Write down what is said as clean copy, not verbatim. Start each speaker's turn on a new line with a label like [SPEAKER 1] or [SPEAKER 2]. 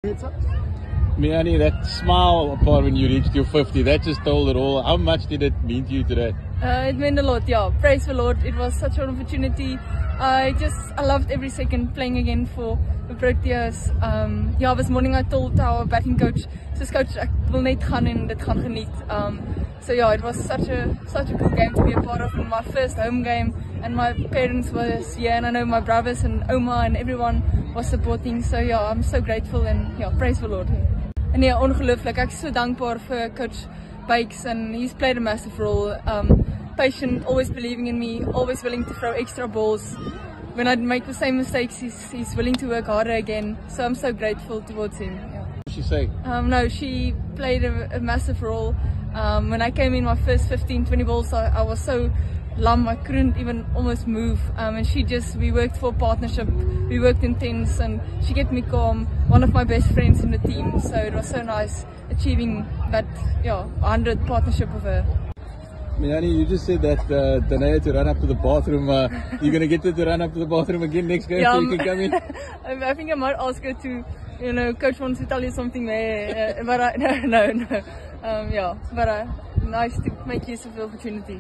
[SPEAKER 1] Meani, that smile apart when you reached your 50, that just told it all. How much did it mean to you today?
[SPEAKER 2] It meant a lot, yeah. Praise the Lord. It was such an opportunity. I loved every second playing again for the Proteas. Ja, this morning I told our batting coach, coach, ek wil net gaan en dit gaan geniet. So yeah, it was such a cool game to be a part of, and my first home game, and my parents was here, and I know my brothers and Oma and everyone was supporting. So yeah, I'm so grateful, and yeah, praise the Lord. En ja, ongelooflik. Ek is so dankbaar vir Coach Bykes, and he's played a massive role. Patient, always believing in me, always willing to throw extra balls. When I make the same mistakes, he's willing to work harder again. So I'm so grateful towards him. Yeah.
[SPEAKER 1] What did she say?
[SPEAKER 2] No, she played a massive role. When I came in my first 15-20 balls, I was so lump, I couldn't even almost move. And we worked for a partnership, we worked intense, and she kept me calm. One of my best friends in the team, so it was so nice achieving that 100 partnership with her.
[SPEAKER 1] Meani, you just said that Danai had to run up to the bathroom. You're going to get her to run up to the bathroom again next game so you can come in?
[SPEAKER 2] I think I might ask her to, Coach wants to tell you something there, but no. Yeah, but nice to make use of the opportunity.